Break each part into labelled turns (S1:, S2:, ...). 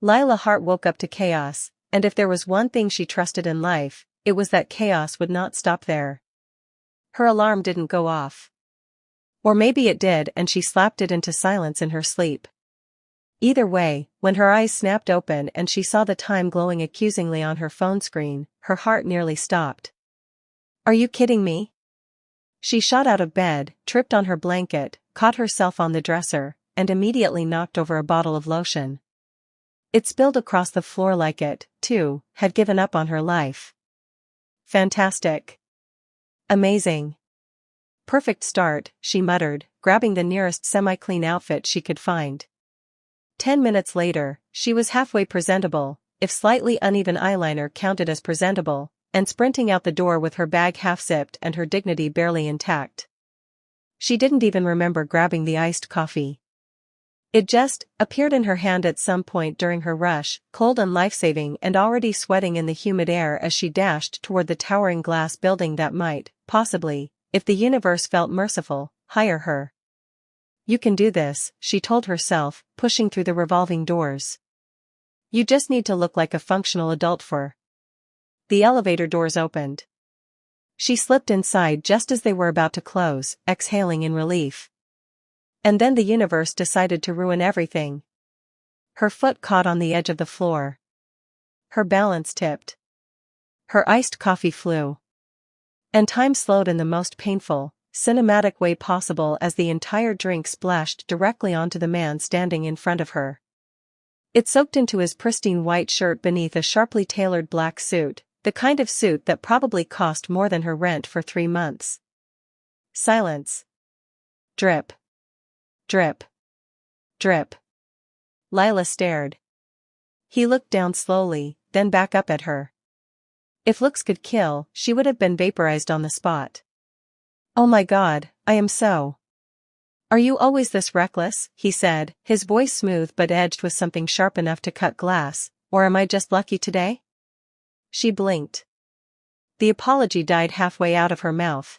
S1: Lila's heart woke up to chaos, and if there was one thing she trusted in life, it was that chaos would not stop there. Her alarm didn't go off. Or maybe it did and she slapped it into silence in her sleep. Either way, when her eyes snapped open and she saw the time glowing accusingly on her phone screen, her heart nearly stopped. "Are you kidding me?" She shot out of bed, tripped on her blanket, caught herself on the dresser, and immediately knocked over a bottle of lotion. It spilled across the floor like it, too, had given up on her life. Fantastic. Amazing. Perfect start, she muttered, grabbing the nearest semi-clean outfit she could find. 10 minutes later, she was halfway presentable, if slightly uneven eyeliner counted as presentable, and sprinting out the door with her bag half-zipped and her dignity barely intact. She didn't even remember grabbing the iced coffee. It just appeared in her hand at some point during her rush, cold and life-saving and already sweating in the humid air as she dashed toward the towering glass building that might, possibly, if the universe felt merciful, hire her. "You can do this," she told herself, pushing through the revolving doors. "You just need to look like a functional adult for." The elevator doors opened. She slipped inside just as they were about to close, exhaling in relief. And then the universe decided to ruin everything. Her foot caught on the edge of the floor. Her balance tipped. Her iced coffee flew. And time slowed in the most painful, cinematic way possible as the entire drink splashed directly onto the man standing in front of her. It soaked into his pristine white shirt beneath a sharply tailored black suit, the kind of suit that probably cost more than her rent for 3 months. Silence. Drip. Drip. Drip. Lila stared. He looked down slowly, then back up at her. If looks could kill, she would have been vaporized on the spot. "Oh my God, I am so." "Are you always this reckless?" he said, his voice smooth but edged with something sharp enough to cut glass, "or am I just lucky today?" She blinked. The apology died halfway out of her mouth.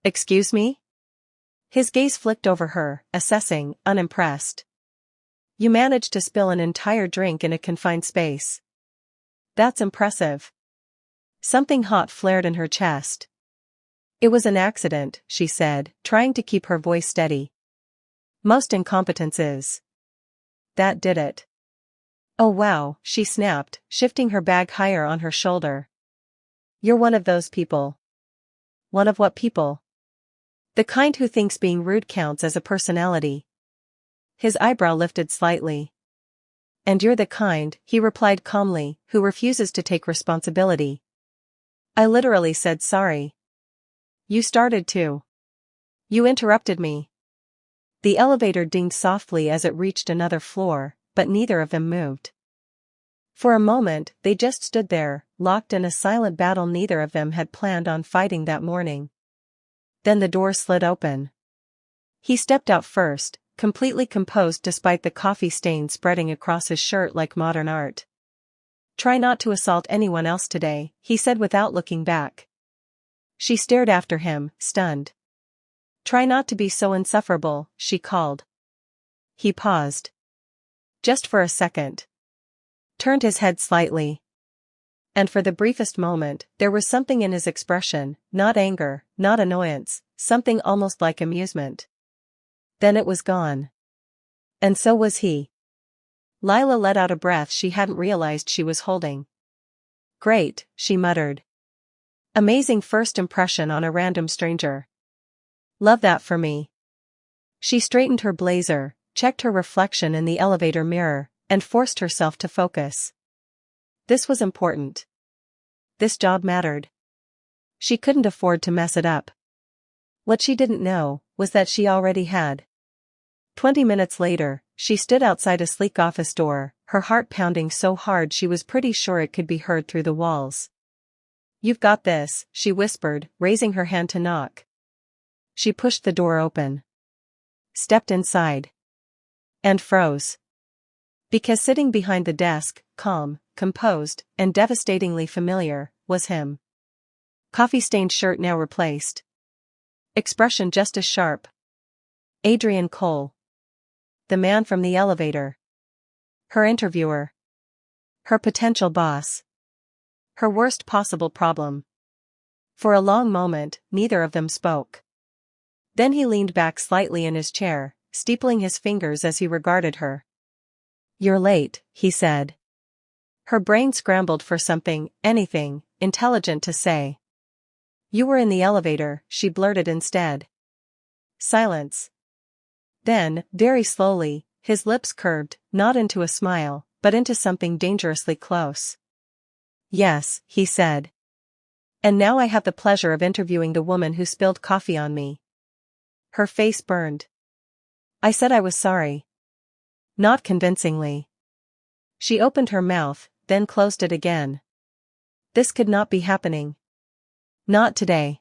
S1: "Excuse me?" His gaze flicked over her, assessing, unimpressed. "You managed to spill an entire drink in a confined space. That's impressive." Something hot flared in her chest. "It was an accident," she said, trying to keep her voice steady. "Most incompetence is." "That did it." "Oh wow," she snapped, shifting her bag higher on her shoulder. "You're one of those people." "One of what people?" "The kind who thinks being rude counts as a personality." His eyebrow lifted slightly. "And you're the kind," he replied calmly, "who refuses to take responsibility." "I literally said sorry." "You started to. You interrupted me." The elevator dinged softly as it reached another floor, but neither of them moved. For a moment, they just stood there, locked in a silent battle neither of them had planned on fighting that morning. Then the door slid open. He stepped out first, completely composed despite the coffee stain spreading across his shirt like modern art. "Try not to assault anyone else today," he said without looking back. She stared after him, stunned. "Try not to be so insufferable," she called. He paused. Just for a second. Turned his head slightly. And for the briefest moment, there was something in his expression, not anger, not annoyance, something almost like amusement. Then it was gone. And so was he. Lila let out a breath she hadn't realized she was holding. "Great," she muttered. "Amazing first impression on a random stranger. Love that for me." She straightened her blazer, checked her reflection in the elevator mirror, and forced herself to focus. This was important. This job mattered. She couldn't afford to mess it up. What she didn't know was that she already had. 20 minutes later, she stood outside a sleek office door, her heart pounding so hard she was pretty sure it could be heard through the walls. "You've got this," she whispered, raising her hand to knock. She pushed the door open. Stepped inside. And froze. Because sitting behind the desk, calm, composed, and devastatingly familiar, was him. Coffee-stained shirt now replaced. Expression just as sharp. Adrian Cole. The man from the elevator. Her interviewer. Her potential boss. Her worst possible problem. For a long moment, neither of them spoke. Then he leaned back slightly in his chair, steepling his fingers as he regarded her. "You're late," he said. Her brain scrambled for something, anything, intelligent to say. "You were in the elevator," she blurted instead. Silence. Then, very slowly, his lips curved, not into a smile, but into something dangerously close. "Yes," he said. "And now I have the pleasure of interviewing the woman who spilled coffee on me." Her face burned. "I said I was sorry." Not convincingly. She opened her mouth, then closed it again. This could not be happening. Not today.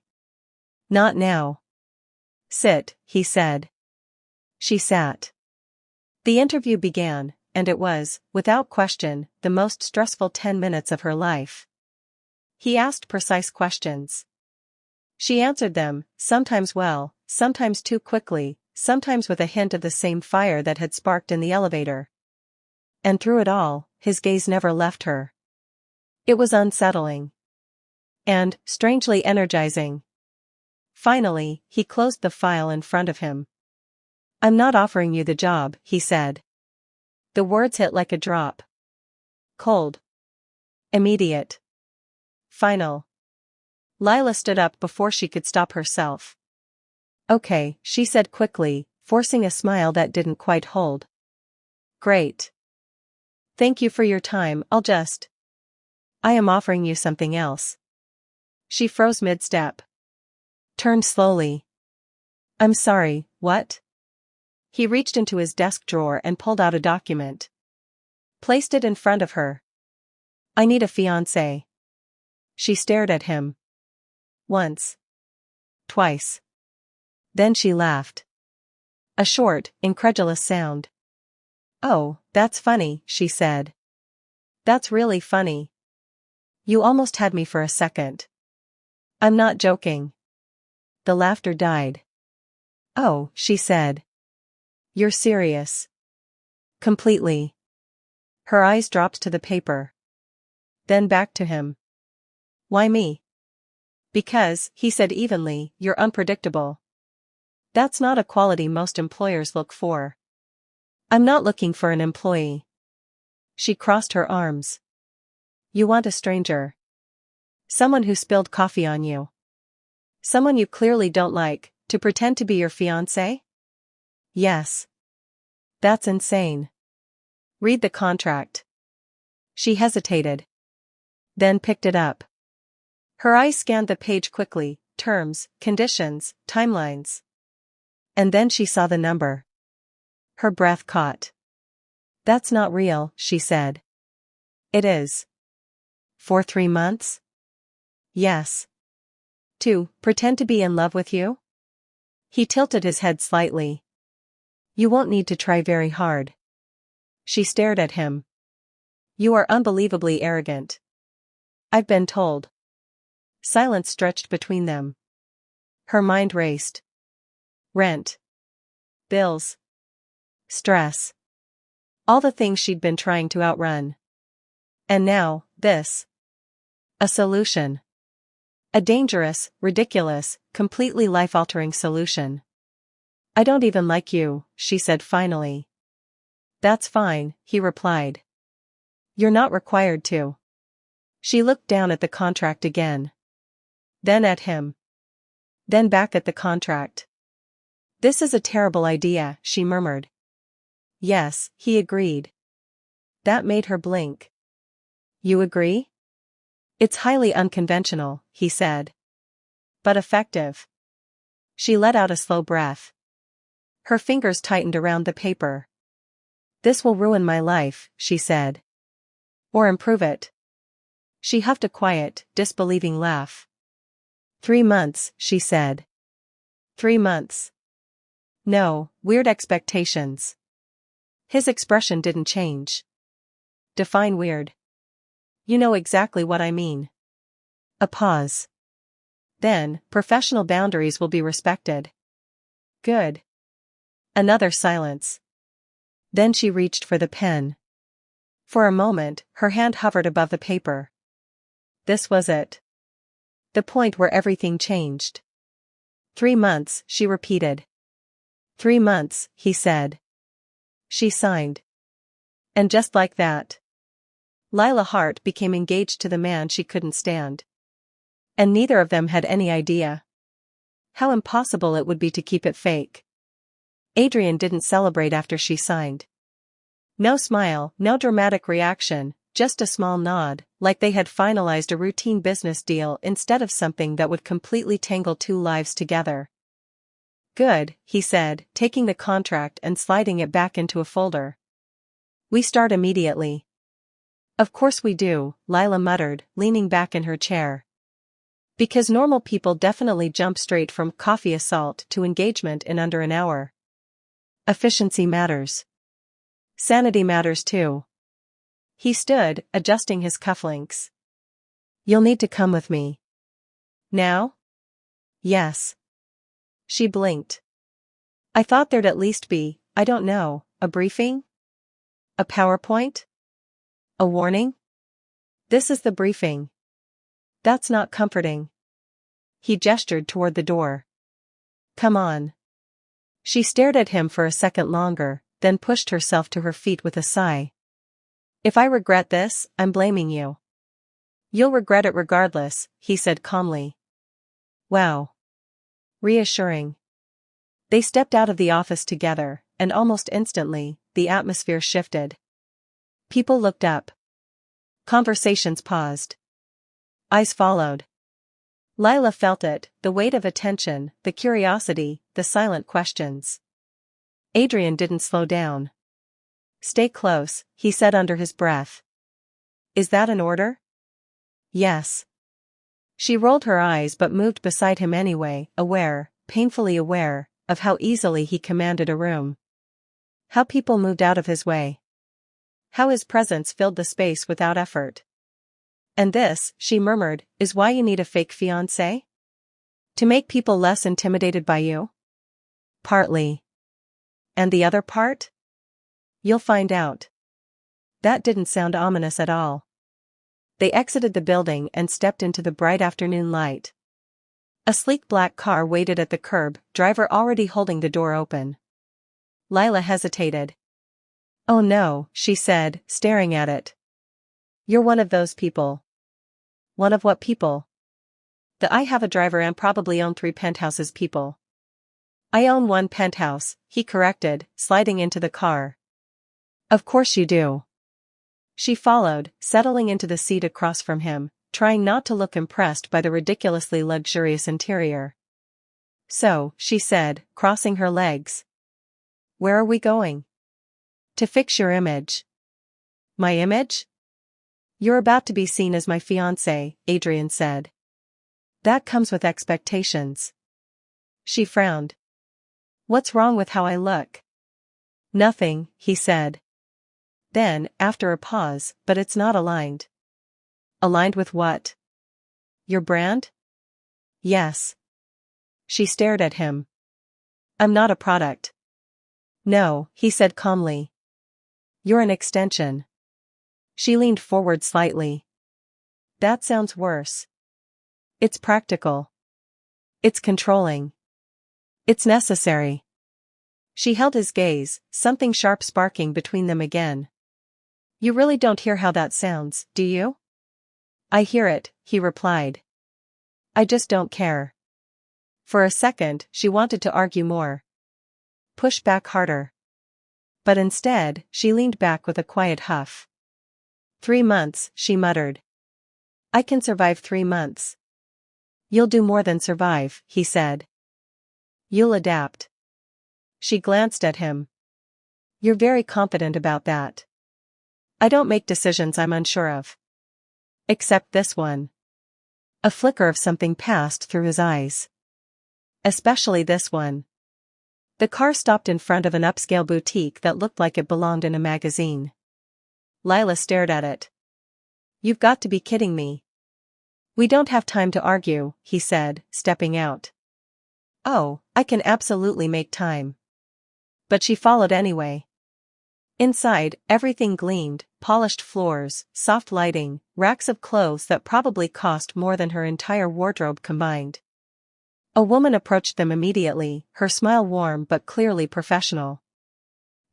S1: Not now. "Sit," he said. She sat. The interview began, and it was, without question, the most stressful 10 minutes of her life. He asked precise questions. She answered them, sometimes well, sometimes too quickly, sometimes with a hint of the same fire that had sparked in the elevator. And through it all, his gaze never left her. It was unsettling. And, strangely energizing. Finally, he closed the file in front of him. "I'm not offering you the job," he said. The words hit like a drop. Cold. Immediate. Final. Lila stood up before she could stop herself. "Okay," she said quickly, forcing a smile that didn't quite hold. "Great. Thank you for your time, I am offering you something else." She froze mid-step. Turned slowly. "I'm sorry, what?" He reached into his desk drawer and pulled out a document. Placed it in front of her. "I need a fiancé." She stared at him. Once. Twice. Then she laughed. A short, incredulous sound. "Oh, that's funny," she said. "That's really funny. You almost had me for a second." "I'm not joking." The laughter died. "Oh," she said. "You're serious." Completely. Her eyes dropped to the paper. Then back to him. "Why me?" "Because," he said evenly, "you're unpredictable. That's not a quality most employers look for." "I'm not looking for an employee." She crossed her arms. "You want a stranger. Someone who spilled coffee on you. Someone you clearly don't like, to pretend to be your fiancé?" "Yes." "That's insane. Read the contract." She hesitated. Then picked it up. Her eyes scanned the page quickly, terms, conditions, timelines. And then she saw the number. Her breath caught. "That's not real," she said. "It is." "For 3 months?" "Yes." "To pretend to be in love with you?" He tilted his head slightly. "You won't need to try very hard." She stared at him. "You are unbelievably arrogant." "I've been told." Silence stretched between them. Her mind raced. Rent. Bills. Stress. All the things she'd been trying to outrun. And now, this. A solution. A dangerous, ridiculous, completely life-altering solution. "I don't even like you," she said finally. "That's fine," he replied. "You're not required to." She looked down at the contract again. Then at him. Then back at the contract. "This is a terrible idea," she murmured. "Yes," he agreed. That made her blink. "You agree?" "It's highly unconventional," he said. "But effective." She let out a slow breath. Her fingers tightened around the paper. "This will ruin my life," she said. "Or improve it." She huffed a quiet, disbelieving laugh. 3 months, she said. 3 months. No, weird expectations. His expression didn't change. Define weird. You know exactly what I mean. A pause. Then, professional boundaries will be respected. Good. Another silence. Then she reached for the pen. For a moment, her hand hovered above the paper. This was it. The point where everything changed. 3 months, she repeated. 3 months, he said. She signed. And just like that, Lila Hart became engaged to the man she couldn't stand. And neither of them had any idea how impossible it would be to keep it fake. Adrian didn't celebrate after she signed. No smile, no dramatic reaction, just a small nod, like they had finalized a routine business deal instead of something that would completely tangle two lives together. Good, he said, taking the contract and sliding it back into a folder. We start immediately. Of course we do, Lila muttered, leaning back in her chair. Because normal people definitely jump straight from coffee assault to engagement in under an hour. Efficiency matters. Sanity matters too. He stood, adjusting his cufflinks. You'll need to come with me. Now? Yes. She blinked. I thought there'd at least be, I don't know, a briefing? A PowerPoint? A warning? This is the briefing. That's not comforting. He gestured toward the door. Come on. She stared at him for a second longer, then pushed herself to her feet with a sigh. If I regret this, I'm blaming you. You'll regret it regardless, he said calmly. Wow. Reassuring. They stepped out of the office together, and almost instantly, the atmosphere shifted. People looked up. Conversations paused. Eyes followed. Lila felt it, the weight of attention, the curiosity, the silent questions. Adrian didn't slow down. Stay close, he said under his breath. Is that an order? Yes. She rolled her eyes but moved beside him anyway, aware, painfully aware, of how easily he commanded a room. How people moved out of his way. How his presence filled the space without effort. And this, she murmured, is why you need a fake fiancé? To make people less intimidated by you? Partly. And the other part? You'll find out. That didn't sound ominous at all. They exited the building and stepped into the bright afternoon light. A sleek black car waited at the curb, driver already holding the door open. Lila hesitated. Oh no, she said, staring at it. You're one of those people. One of what people? The I have a driver and probably own 3 penthouses people. I own 1 penthouse, he corrected, sliding into the car. Of course you do. She followed, settling into the seat across from him, trying not to look impressed by the ridiculously luxurious interior. So, she said, crossing her legs. Where are we going? To fix your image. My image? You're about to be seen as my fiancé, Adrian said. That comes with expectations. She frowned. What's wrong with how I look? Nothing, he said. Then, after a pause, but it's not aligned. Aligned with what? Your brand? Yes. She stared at him. I'm not a product. No, he said calmly. You're an extension. She leaned forward slightly. That sounds worse. It's practical. It's controlling. It's necessary. She held his gaze, something sharp sparking between them again. You really don't hear how that sounds, do you? I hear it, he replied. I just don't care. For a second, she wanted to argue more. Push back harder. But instead, she leaned back with a quiet huff. 3 months, she muttered. I can survive 3 months. You'll do more than survive, he said. You'll adapt. She glanced at him. You're very confident about that. I don't make decisions I'm unsure of. Except this one. A flicker of something passed through his eyes. Especially this one. The car stopped in front of an upscale boutique that looked like it belonged in a magazine. Lila stared at it. You've got to be kidding me. We don't have time to argue, he said, stepping out. Oh, I can absolutely make time. But she followed anyway. Inside, everything gleamed: polished floors, soft lighting, racks of clothes that probably cost more than her entire wardrobe combined. A woman approached them immediately, her smile warm but clearly professional.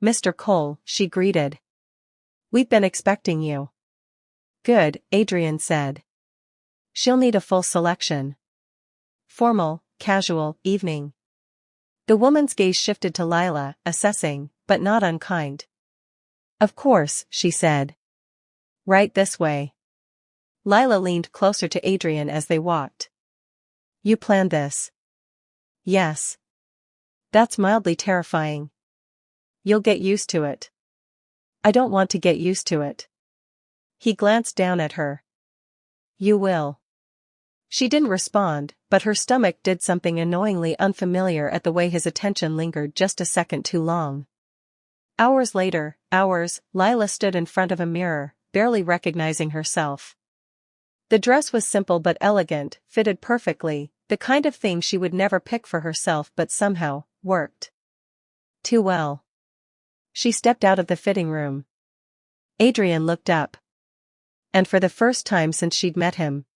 S1: "Mr. Cole," she greeted. "We've been expecting you." "Good," Adrian said. "She'll need a full selection." Formal, casual, evening. The woman's gaze shifted to Lila, assessing, but not unkind. "Of course," she said. "Right this way." Lila leaned closer to Adrian as they walked. "You planned this?" "Yes." "That's mildly terrifying." "You'll get used to it." "I don't want to get used to it." He glanced down at her. "You will." She didn't respond, but her stomach did something annoyingly unfamiliar at the way his attention lingered just a second too long. Hours later, Lila stood in front of a mirror, barely recognizing herself. The dress was simple but elegant, fitted perfectly, the kind of thing she would never pick for herself but somehow worked too well. She stepped out of the fitting room. Adrian looked up. And for the first time since she'd met him.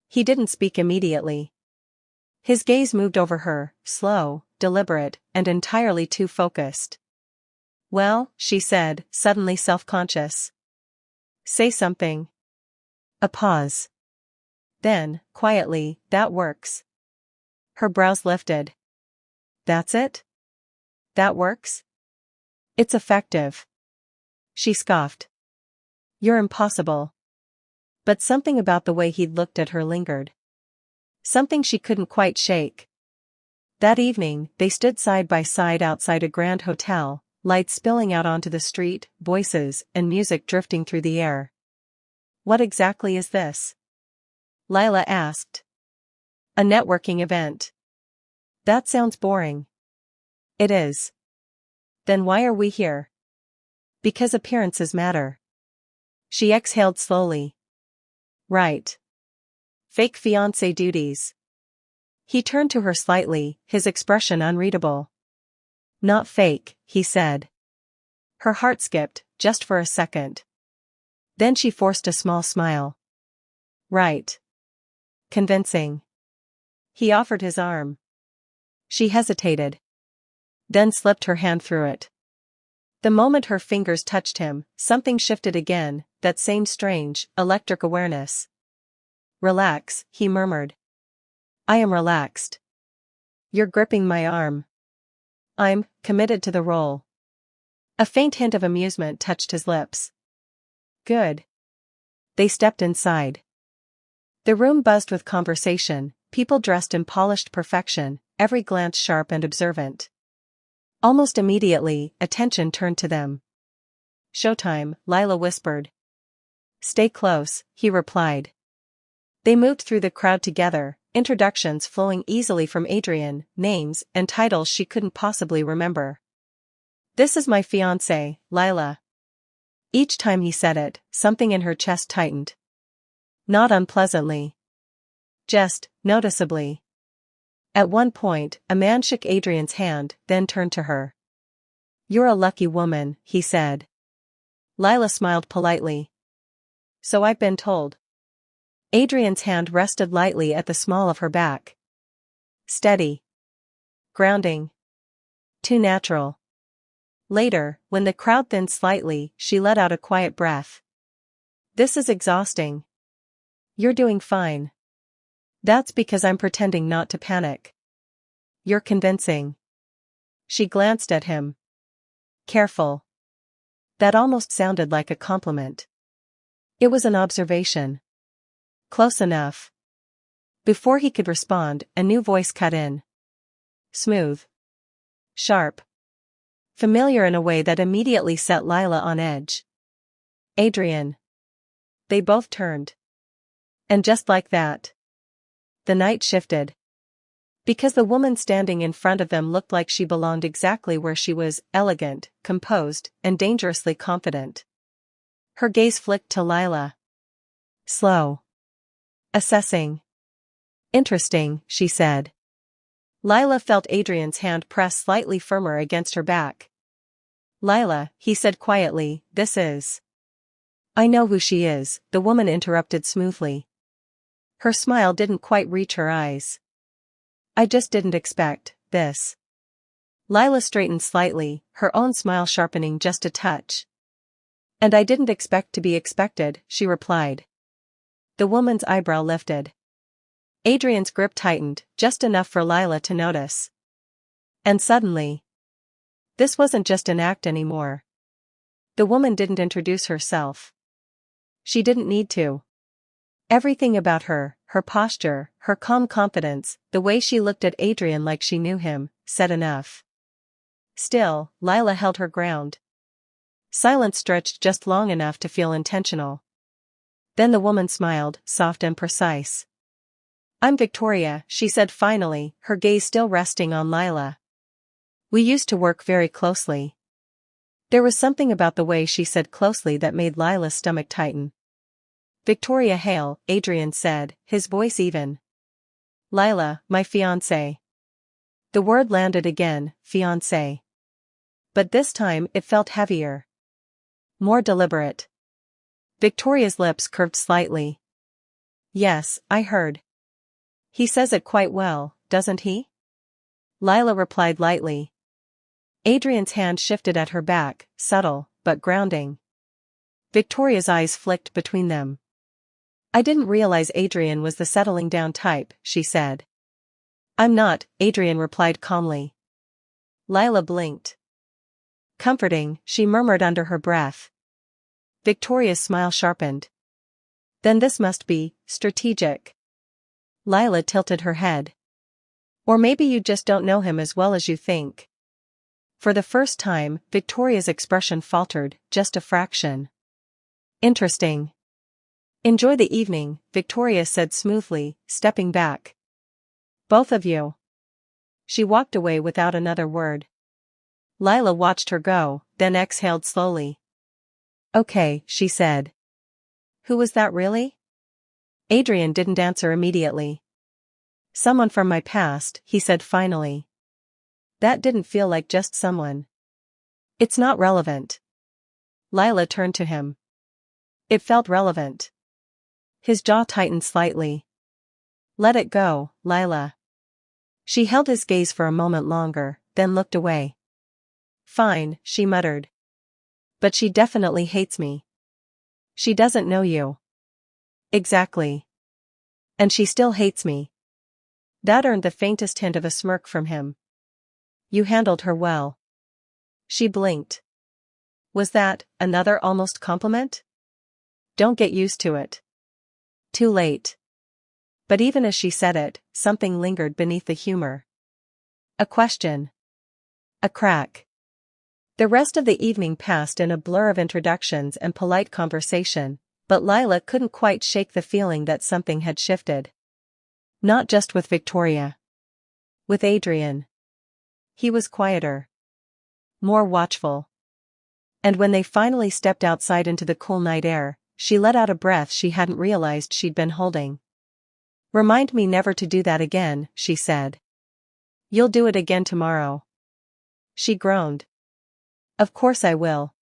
S1: He didn't speak immediately. His gaze moved over her, slow, deliberate, and entirely too focused. "Well," she said, suddenly self-conscious. "Say something." A pause. Then, quietly, "That works." Her brows lifted. "That's it? That works?" "It's effective." She scoffed. "You're impossible." But something about the way he'd looked at her lingered. Something she couldn't quite shake. That evening, they stood side by side outside a grand hotel, lights spilling out onto the street, voices and music drifting through the air. "What exactly is this?" Lila asked. "A networking event." "That sounds boring." "It is." "Then why are we here?" "Because appearances matter." She exhaled slowly. "Right. Fake fiancé duties." He turned to her slightly, his expression unreadable. "Not fake," he said. Her heart skipped, just for a second. Then she forced a small smile. "Right. Convincing." He offered his arm. She hesitated. Then slipped her hand through it. The moment her fingers touched him, something shifted again, that same strange, electric awareness. "Relax," he murmured. "I am relaxed. You're gripping my arm." "I'm committed to the role." A faint hint of amusement touched his lips. "Good." They stepped inside. The room buzzed with conversation, people dressed in polished perfection, every glance sharp and observant. Almost immediately, attention turned to them. "Showtime," Lila whispered. "Stay close," he replied. They moved through the crowd together, introductions flowing easily from Adrian, names and titles she couldn't possibly remember. "This is my fiancé, Lila." Each time he said it, something in her chest tightened. Not unpleasantly. Just, noticeably. At one point, a man shook Adrian's hand, then turned to her. "You're a lucky woman," he said. Lila smiled politely. "So I've been told." Adrian's hand rested lightly at the small of her back. Steady. Grounding. Too natural. Later, when the crowd thinned slightly, she let out a quiet breath. "This is exhausting." "You're doing fine." "That's because I'm pretending not to panic." "You're convincing." She glanced at him. "Careful." That almost sounded like a compliment. It was an observation. "Close enough." Before he could respond, a new voice cut in. Smooth. Sharp. Familiar in a way that immediately set Lila on edge. "Adrian." They both turned. And just like that, the night shifted. Because the woman standing in front of them looked like she belonged exactly where she was, elegant, composed, and dangerously confident. Her gaze flicked to Lila. Slow. Assessing. "Interesting," she said. Lila felt Adrian's hand press slightly firmer against her back. Lila, he said quietly, this is. I know who she is, the woman interrupted smoothly. Her smile didn't quite reach her eyes. I just didn't expect this. Lila straightened slightly, her own smile sharpening just a touch. And I didn't expect to be expected, she replied. The woman's eyebrow lifted. Adrian's grip tightened, just enough for Lila to notice. And suddenly, this wasn't just an act anymore. The woman didn't introduce herself. She didn't need to. Everything about her, her posture, her calm confidence, the way she looked at Adrian like she knew him, said enough. Still, Lila held her ground. Silence stretched just long enough to feel intentional. Then the woman smiled, soft and precise. I'm Victoria, she said finally, her gaze still resting on Lila. We used to work very closely. There was something about the way she said closely that made Lila's stomach tighten. Victoria Hale, Adrian said, his voice even. Lila, my fiancé. The word landed again, fiancé. But this time it felt heavier. More deliberate. Victoria's lips curved slightly. Yes, I heard. He says it quite well, doesn't he? Lila replied lightly. Adrian's hand shifted at her back, subtle, but grounding. Victoria's eyes flicked between them. I didn't realize Adrian was the settling down type, she said. I'm not, Adrian replied calmly. Lila blinked. Comforting, she murmured under her breath. Victoria's smile sharpened. Then this must be strategic. Lila tilted her head. Or maybe you just don't know him as well as you think. For the first time, Victoria's expression faltered, just a fraction. Interesting. Enjoy the evening, Victoria said smoothly, stepping back. Both of you. She walked away without another word. Lila watched her go, then exhaled slowly. Okay, she said. Who was that really? Adrian didn't answer immediately. Someone from my past, he said finally. That didn't feel like just someone. It's not relevant. Lila turned to him. It felt relevant. His jaw tightened slightly. Let it go, Lila. She held his gaze for a moment longer, then looked away. Fine, she muttered. But she definitely hates me. She doesn't know you. Exactly. And she still hates me. That earned the faintest hint of a smirk from him. You handled her well. She blinked. Was that another almost compliment? Don't get used to it. Too late. But even as she said it, something lingered beneath the humor. A question. A crack. The rest of the evening passed in a blur of introductions and polite conversation, but Lila couldn't quite shake the feeling that something had shifted. Not just with Victoria. With Adrian. He was quieter. More watchful. And when they finally stepped outside into the cool night air, she let out a breath she hadn't realized she'd been holding. Remind me never to do that again, she said. You'll do it again tomorrow. She groaned. Of course I will.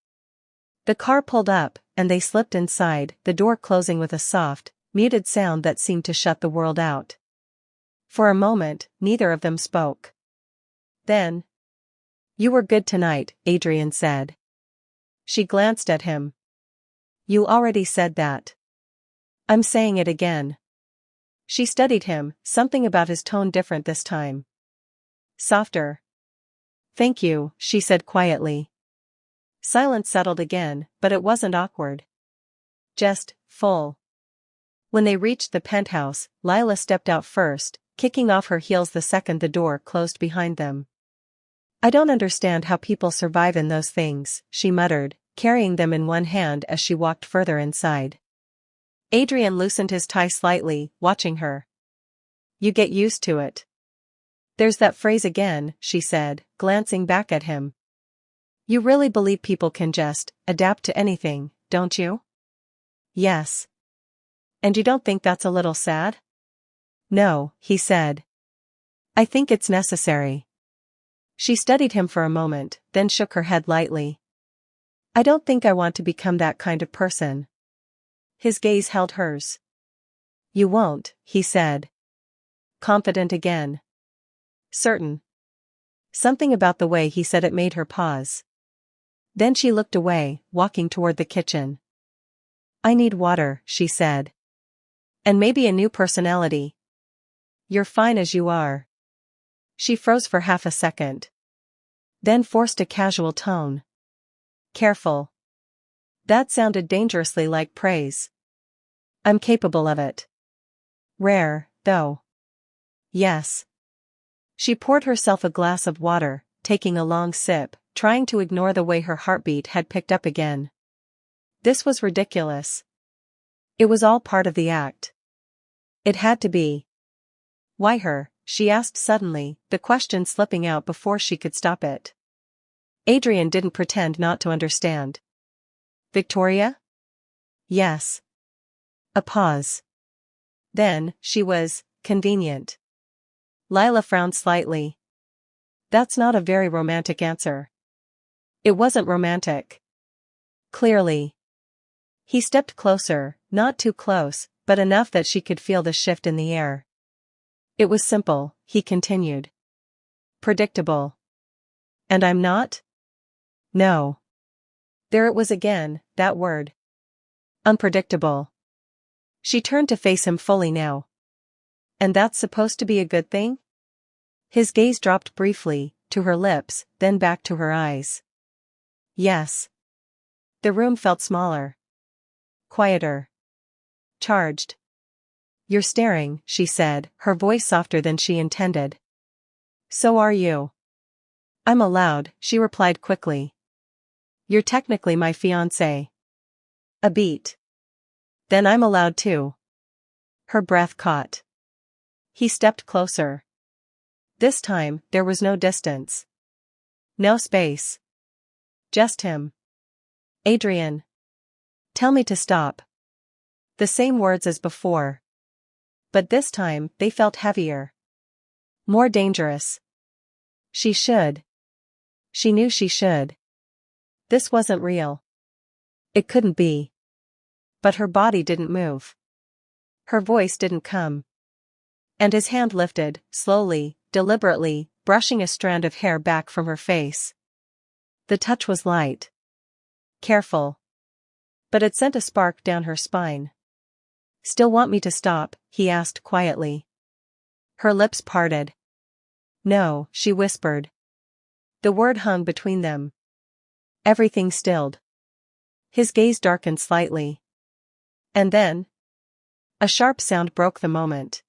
S1: The car pulled up, and they slipped inside, the door closing with a soft, muted sound that seemed to shut the world out. For a moment, neither of them spoke. Then, you were good tonight, Adrian said. She glanced at him. You already said that. I'm saying it again. She studied him, something about his tone different this time. Softer. Thank you, she said quietly. Silence settled again, but it wasn't awkward. Just full. When they reached the penthouse, Lila stepped out first, kicking off her heels the second the door closed behind them. I don't understand how people survive in those things, she muttered, carrying them in one hand as she walked further inside. Adrian loosened his tie slightly, watching her. You get used to it. There's that phrase again, she said, glancing back at him. You really believe people can just adapt to anything, don't you? Yes. And you don't think that's a little sad? No, he said. I think it's necessary. She studied him for a moment, then shook her head lightly. I don't think I want to become that kind of person. His gaze held hers. You won't, he said. Confident again. Certain. Something about the way he said it made her pause. Then she looked away, walking toward the kitchen. I need water, she said. And maybe a new personality. You're fine as you are. She froze for half a second. Then forced a casual tone. Careful. That sounded dangerously like praise. I'm capable of it. Rare, though. Yes. She poured herself a glass of water, taking a long sip, trying to ignore the way her heartbeat had picked up again. This was ridiculous. It was all part of the act. It had to be. Why her? She asked suddenly, the question slipping out before she could stop it. Adrian didn't pretend not to understand. Victoria? Yes. A pause. Then, she was convenient. Lila frowned slightly. That's not a very romantic answer. It wasn't romantic. Clearly. He stepped closer, not too close, but enough that she could feel the shift in the air. It was simple, he continued. Predictable. And I'm not? No. There it was again, that word. Unpredictable. She turned to face him fully now. And that's supposed to be a good thing? His gaze dropped briefly, to her lips, then back to her eyes. Yes. The room felt smaller. Quieter. Charged. You're staring, she said, her voice softer than she intended. So are you. I'm allowed, she replied quickly. You're technically my fiancé. A beat. Then I'm allowed too. Her breath caught. He stepped closer. This time, there was no distance. No space. Just him. Adrian. Tell me to stop. The same words as before. But this time, they felt heavier. More dangerous. She should. She knew she should. This wasn't real. It couldn't be. But her body didn't move. Her voice didn't come. And his hand lifted, slowly, deliberately, brushing a strand of hair back from her face. The touch was light. Careful. But it sent a spark down her spine. Still want me to stop? He asked quietly. Her lips parted. No, she whispered. The word hung between them. Everything stilled. His gaze darkened slightly. And then? A sharp sound broke the moment.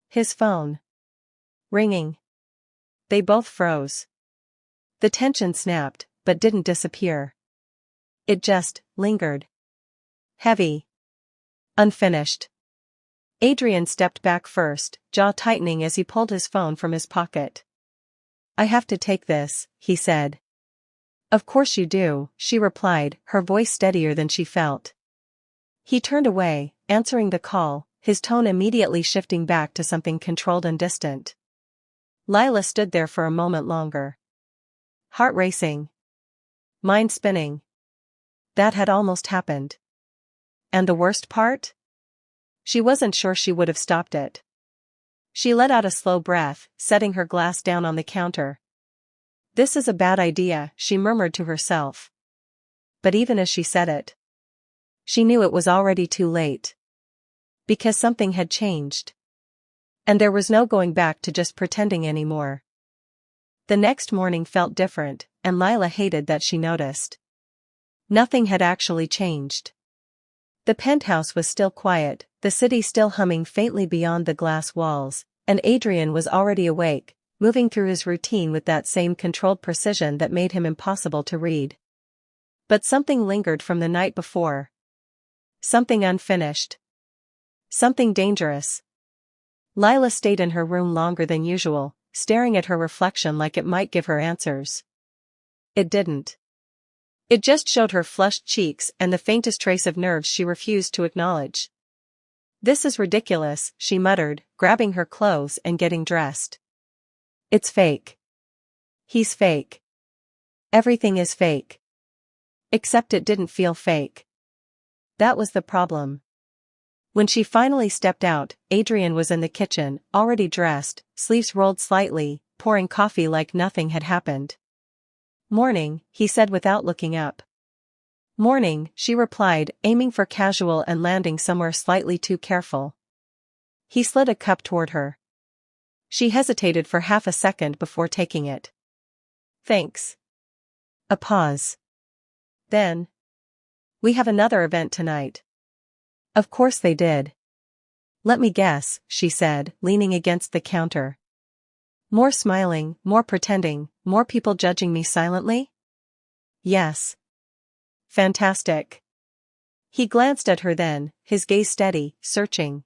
S1: His phone. Ringing. They both froze. The tension snapped, but didn't disappear. It just lingered. Heavy. Unfinished. Adrian stepped back first, jaw tightening as he pulled his phone from his pocket. I have to take this, he said. Of course you do, she replied, her voice steadier than she felt. He turned away, answering the call, his tone immediately shifting back to something controlled and distant. Lila stood there for a moment longer. Heart racing. Mind spinning. That had almost happened. And the worst part? She wasn't sure she would have stopped it. She let out a slow breath, setting her glass down on the counter. This is a bad idea, she murmured to herself. But even as she said it, she knew it was already too late. Because something had changed. And there was no going back to just pretending anymore. The next morning felt different, and Lila hated that she noticed. Nothing had actually changed. The penthouse was still quiet, the city still humming faintly beyond the glass walls, and Adrian was already awake, moving through his routine with that same controlled precision that made him impossible to read. But something lingered from the night before. Something unfinished. Something dangerous. Lila stayed in her room longer than usual, staring at her reflection like it might give her answers. It didn't. It just showed her flushed cheeks and the faintest trace of nerves she refused to acknowledge. This is ridiculous, she muttered, grabbing her clothes and getting dressed. It's fake. He's fake. Everything is fake. Except it didn't feel fake. That was the problem. When she finally stepped out, Adrian was in the kitchen, already dressed, sleeves rolled slightly, pouring coffee like nothing had happened. "Morning," he said without looking up. "Morning," she replied, aiming for casual and landing somewhere slightly too careful. He slid a cup toward her. She hesitated for half a second before taking it. "Thanks." A pause. Then, "We have another event tonight." Of course they did. "Let me guess," she said, leaning against the counter. "More smiling, more pretending, more people judging me silently?" "Yes." "Fantastic." He glanced at her then, his gaze steady, searching.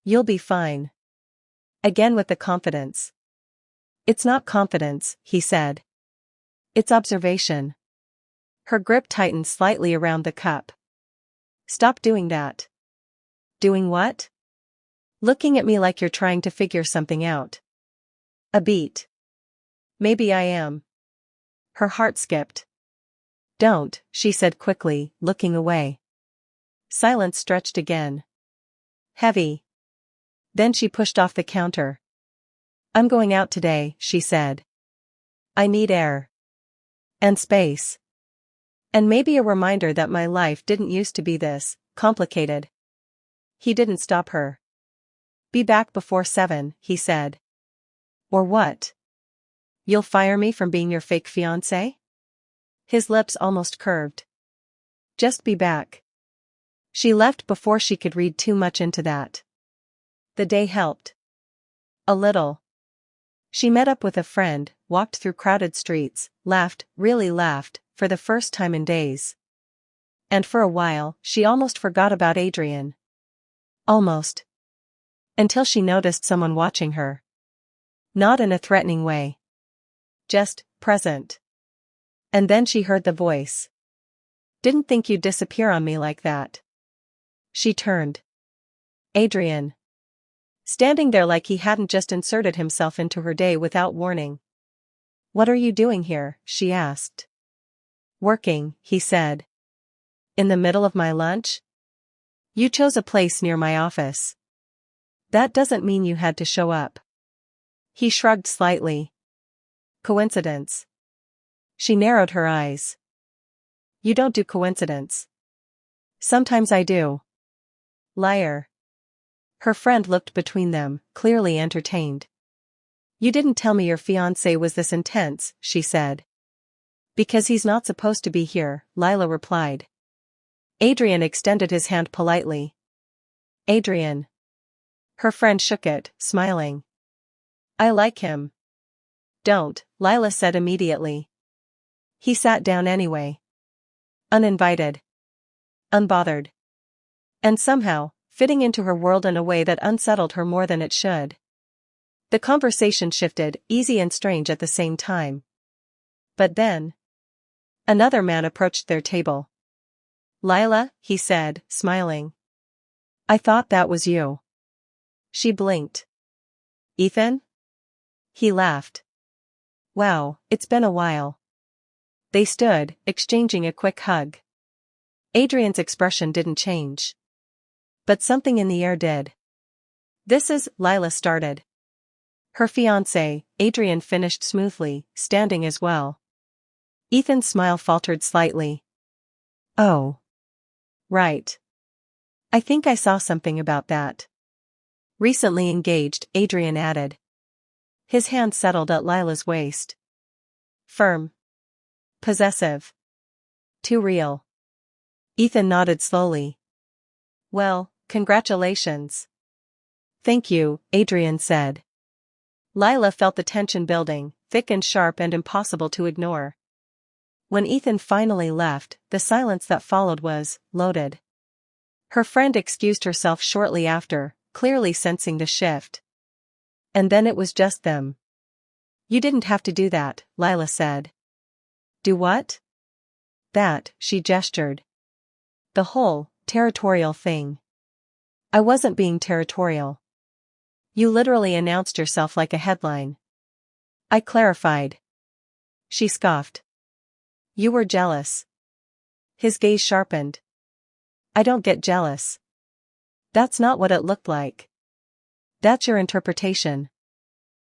S1: "You'll be fine." Again with the confidence. "It's not confidence," he said. "It's observation." Her grip tightened slightly around the cup. "Stop doing that." "Doing what?" "Looking at me like you're trying to figure something out." A beat. "Maybe I am." Her heart skipped. "Don't," she said quickly, looking away. Silence stretched again. Heavy. Then she pushed off the counter. "I'm going out today," she said. "I need air. And space. And maybe a reminder that my life didn't used to be this complicated." He didn't stop her. "Be back before 7, he said. "Or what? You'll fire me from being your fake fiancé?" His lips almost curved. "Just be back." She left before she could read too much into that. The day helped. A little. She met up with a friend, walked through crowded streets, laughed, really laughed, for the first time in days. And for a while, she almost forgot about Adrian. Almost. Until she noticed someone watching her. Not in a threatening way. Just, present. And then she heard the voice. "Didn't think you'd disappear on me like that." She turned. Adrian. Standing there like he hadn't just inserted himself into her day without warning. "What are you doing here?" she asked. "Working," he said. "In the middle of my lunch?" "You chose a place near my office." "That doesn't mean you had to show up." He shrugged slightly. "Coincidence." She narrowed her eyes. "You don't do coincidence." "Sometimes I do." "Liar." Her friend looked between them, clearly entertained. "You didn't tell me your fiancé was this intense," she said. "Because he's not supposed to be here," Lila replied. Adrian extended his hand politely. "Adrian." Her friend shook it, smiling. "I like him." "Don't," Lila said immediately. He sat down anyway. Uninvited. Unbothered. And somehow, fitting into her world in a way that unsettled her more than it should. The conversation shifted, easy and strange at the same time. But then, another man approached their table. "Lila," he said, smiling. "I thought that was you." She blinked. "Ethan?" He laughed. "Wow, it's been a while." They stood, exchanging a quick hug. Adrian's expression didn't change. But something in the air did. "This is," Lila started. "Her fiancé," Adrian finished smoothly, standing as well. Ethan's smile faltered slightly. "Oh. Right. I think I saw something about that." "Recently engaged," Adrian added. His hand settled at Lila's waist. "Firm. Possessive. Too real." Ethan nodded slowly. "Well, congratulations." "Thank you," Adrian said. Lila felt the tension building, thick and sharp and impossible to ignore. When Ethan finally left, the silence that followed was loaded. Her friend excused herself shortly after, clearly sensing the shift. And then it was just them. "You didn't have to do that," Lila said. "Do what?" "That," she gestured. "The whole, territorial thing." "I wasn't being territorial." "You literally announced yourself like a headline." "I clarified." She scoffed. "You were jealous." His gaze sharpened. I don't get jealous. That's not what it looked like. That's your interpretation.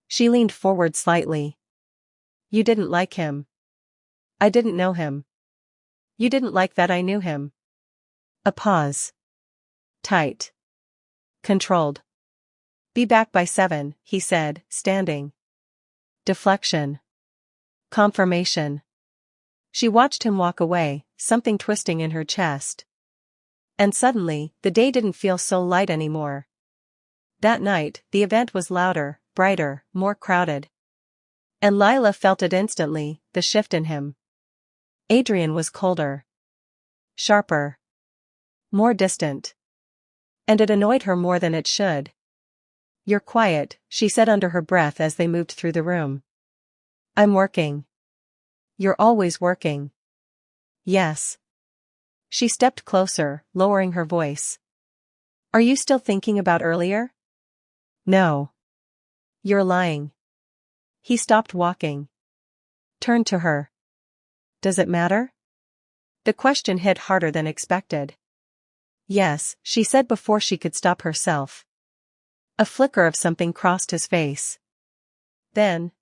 S1: She leaned forward slightly. You didn't like him. I didn't know him. You didn't like that I knew him. A pause. Tight. Controlled. Be back by 7, he said, standing. Deflection. Confirmation. She watched him walk away, something twisting in her chest. And suddenly, the day didn't feel so light anymore. That night, the event was louder, brighter, more crowded. And Lila felt it instantly, the shift in him. Adrian was colder. Sharper. More distant. And it annoyed her more than it should. You're quiet, she said under her breath as they moved through the room. I'm working. You're always working. Yes. She stepped closer, lowering her voice. Are you still thinking about earlier? No. You're lying. He stopped walking. Turned to her. Does it matter? The question hit harder than expected. Yes, she said before she could stop herself. A flicker of something crossed his face. Then.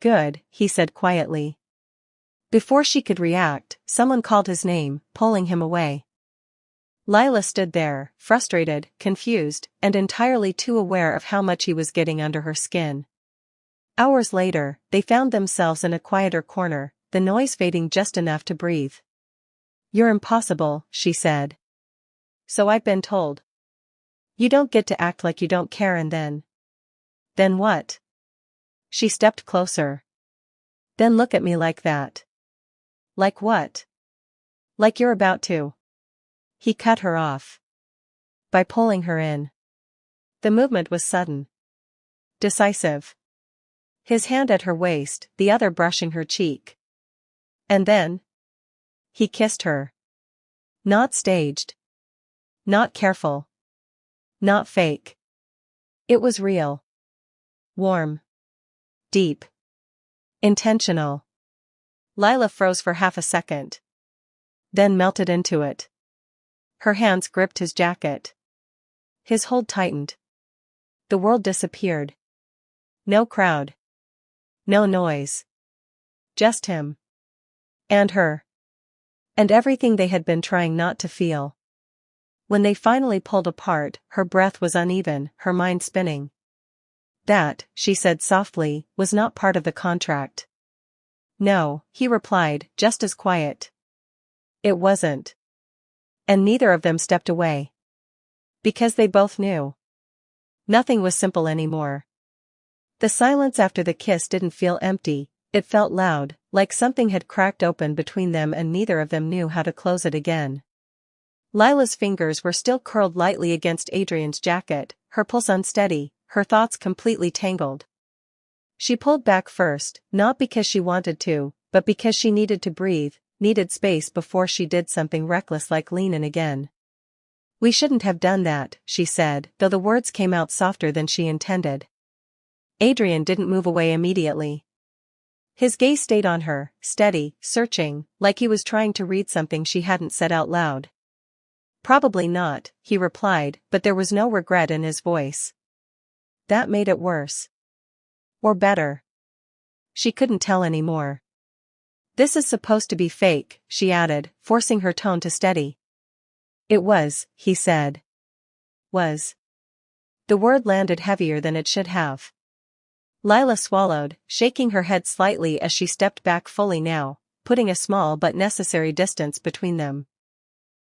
S1: Good, he said quietly. Before she could react, someone called his name, pulling him away. Lila stood there, frustrated, confused, and entirely too aware of how much he was getting under her skin. Hours later, they found themselves in a quieter corner, the noise fading just enough to breathe. You're impossible, she said. So I've been told. You don't get to act like you don't care and then. Then what? She stepped closer. Then look at me like that. Like what? Like you're about to. He cut her off. By pulling her in. The movement was sudden. Decisive. His hand at her waist, the other brushing her cheek. And then. He kissed her. Not staged. Not careful. Not fake. It was real. Warm. Deep. Intentional. Lila froze for half a second. Then melted into it. Her hands gripped his jacket. His hold tightened. The world disappeared. No crowd. No noise. Just him. And her. And everything they had been trying not to feel. When they finally pulled apart, her breath was uneven, her mind spinning. That, she said softly, was not part of the contract. No, he replied, just as quiet. It wasn't. And neither of them stepped away. Because they both knew. Nothing was simple anymore. The silence after the kiss didn't feel empty, it felt loud, like something had cracked open between them and neither of them knew how to close it again. Lila's fingers were still curled lightly against Adrian's jacket, her pulse unsteady, her thoughts completely tangled. She pulled back first, not because she wanted to, but because she needed to breathe, needed space before she did something reckless like lean in again. We shouldn't have done that, she said, though the words came out softer than she intended. Adrian didn't move away immediately. His gaze stayed on her, steady, searching, like he was trying to read something she hadn't said out loud. Probably not, he replied, but there was no regret in his voice. That made it worse. Or better. She couldn't tell anymore. This is supposed to be fake, she added, forcing her tone to steady. It was, he said. Was. The word landed heavier than it should have. Lila swallowed, shaking her head slightly as she stepped back fully now, putting a small but necessary distance between them.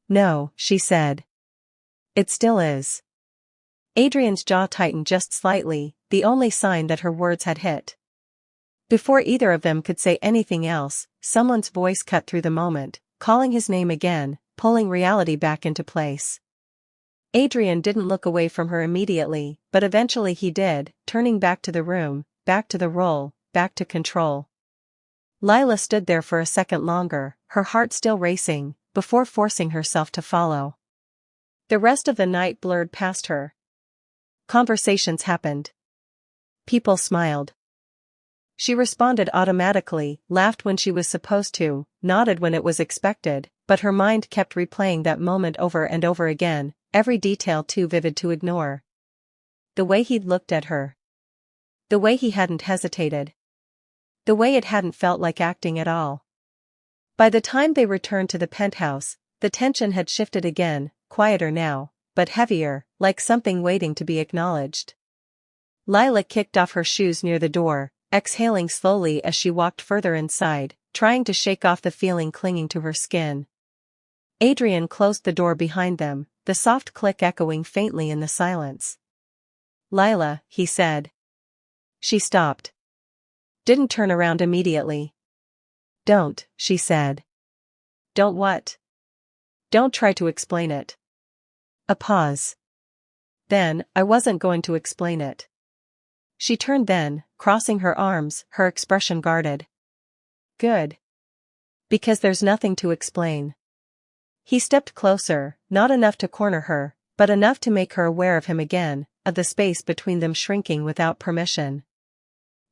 S1: No, she said. It still is. Adrian's jaw tightened just slightly, the only sign that her words had hit. Before either of them could say anything else, someone's voice cut through the moment, calling his name again, pulling reality back into place. Adrian didn't look away from her immediately, but eventually he did, turning back to the room, back to the role, back to control. Lila stood there for a second longer, her heart still racing, before forcing herself to follow. The rest of the night blurred past her. Conversations happened. People smiled. She responded automatically, laughed when she was supposed to, nodded when it was expected, but her mind kept replaying that moment over and over again, every detail too vivid to ignore. The way he'd looked at her. The way he hadn't hesitated. The way it hadn't felt like acting at all. By the time they returned to the penthouse, the tension had shifted again, quieter now, but heavier, like something waiting to be acknowledged. Lila kicked off her shoes near the door, exhaling slowly as she walked further inside, trying to shake off the feeling clinging to her skin. Adrian closed the door behind them, the soft click echoing faintly in the silence. "Lila," he said. She stopped. Didn't turn around immediately. "Don't," she said. "Don't what?" "Don't try to explain it." A pause. "Then, I wasn't going to explain it." She turned then, crossing her arms, her expression guarded. "Good. Because there's nothing to explain." He stepped closer, not enough to corner her, but enough to make her aware of him again, of the space between them shrinking without permission.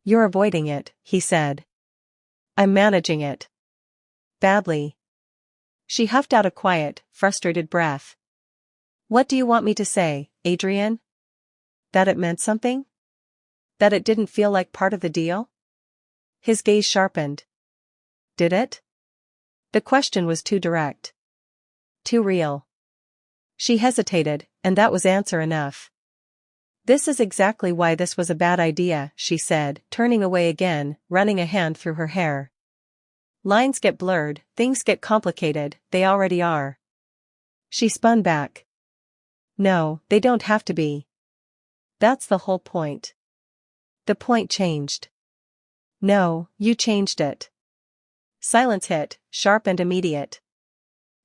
S1: "You're avoiding it," he said. "I'm managing it. Badly." She huffed out a quiet, frustrated breath. "What do you want me to say, Adrian? That it meant something? That it didn't feel like part of the deal?" His gaze sharpened. Did it? The question was too direct. Too real. She hesitated, and that was answer enough. "This is exactly why this was a bad idea," she said, turning away again, running a hand through her hair. "Lines get blurred, things get complicated, they already are." She spun back. "No, they don't have to be. That's the whole point." The point changed. "No, you changed it." Silence hit, sharp and immediate.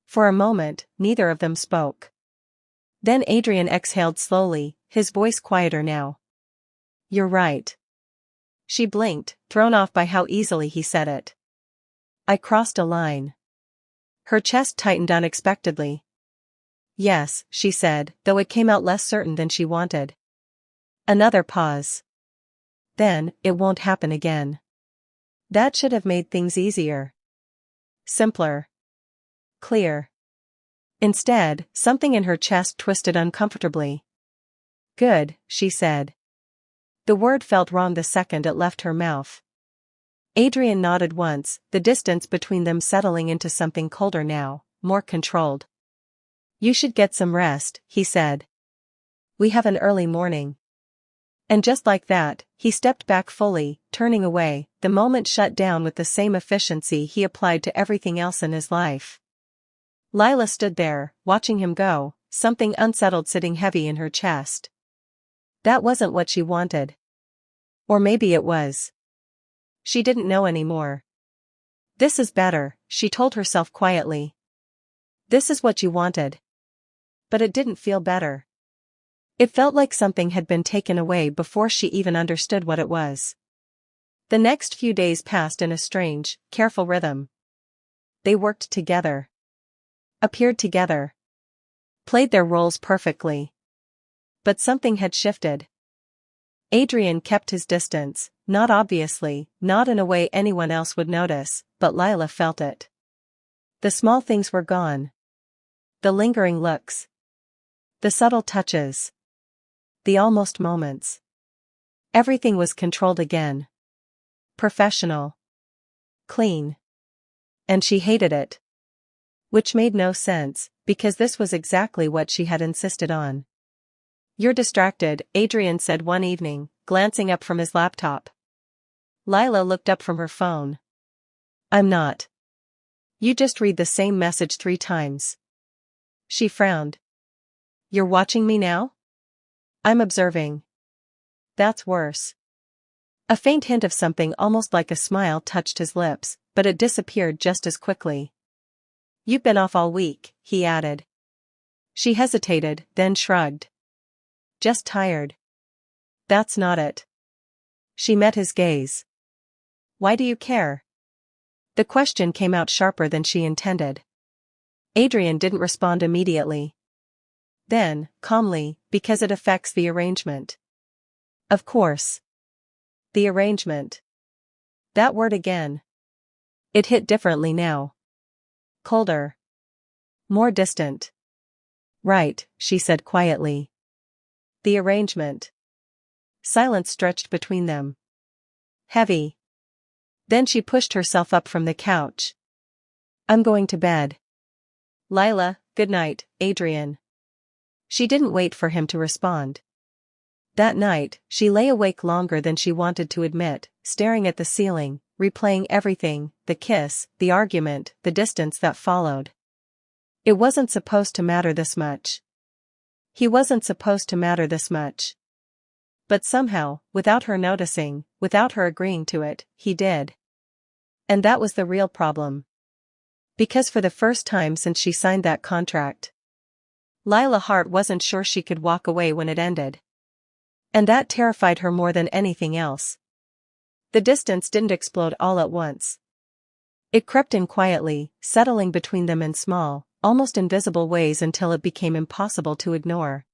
S1: For a moment, neither of them spoke. Then Adrian exhaled slowly, his voice quieter now. "You're right." She blinked, thrown off by how easily he said it. "I crossed a line." Her chest tightened unexpectedly. "Yes," she said, though it came out less certain than she wanted. Another pause. "Then, it won't happen again." That should have made things easier. Simpler. Clear. Instead, something in her chest twisted uncomfortably. "Good," she said. The word felt wrong the second it left her mouth. Adrian nodded once, the distance between them settling into something colder now, more controlled. "You should get some rest," he said. "We have an early morning." And just like that, he stepped back fully, turning away, the moment shut down with the same efficiency he applied to everything else in his life. Lila stood there, watching him go, something unsettled sitting heavy in her chest. That wasn't what she wanted. Or maybe it was. She didn't know anymore. "This is better," she told herself quietly. "This is what you wanted." But it didn't feel better. It felt like something had been taken away before she even understood what it was. The next few days passed in a strange, careful rhythm. They worked together. Appeared together. Played their roles perfectly. But something had shifted. Adrian kept his distance, not obviously, not in a way anyone else would notice, but Lila felt it. The small things were gone. The lingering looks. The subtle touches. The almost moments. Everything was controlled again. Professional. Clean. And she hated it. Which made no sense, because this was exactly what she had insisted on. "You're distracted," Adrian said one evening, glancing up from his laptop. Lila looked up from her phone. "I'm not." "You just read the same message 3 times. She frowned. "You're watching me now?" "I'm observing." "That's worse." A faint hint of something almost like a smile touched his lips, but it disappeared just as quickly. "You've been off all week," he added. She hesitated, then shrugged. "Just tired." "That's not it." She met his gaze. "Why do you care?" The question came out sharper than she intended. Adrian didn't respond immediately. Then, calmly, "Because it affects the arrangement." "Of course." The arrangement. That word again. It hit differently now. Colder. more distant. Right, she said quietly. The arrangement. Silence stretched between them. Heavy. Then she pushed herself up from the couch. I'm going to bed. Lila, good night, Adrian. She didn't wait for him to respond. That night, she lay awake longer than she wanted to admit, staring at the ceiling, replaying everything, the kiss, the argument, the distance that followed. It wasn't supposed to matter this much. He wasn't supposed to matter this much. But somehow, without her noticing, without her agreeing to it, he did. And that was the real problem. Because for the first time since she signed that contract, Lila Hart wasn't sure she could walk away when it ended. And that terrified her more than anything else. The distance didn't explode all at once. It crept in quietly, settling between them in small, almost invisible ways until it became impossible to ignore.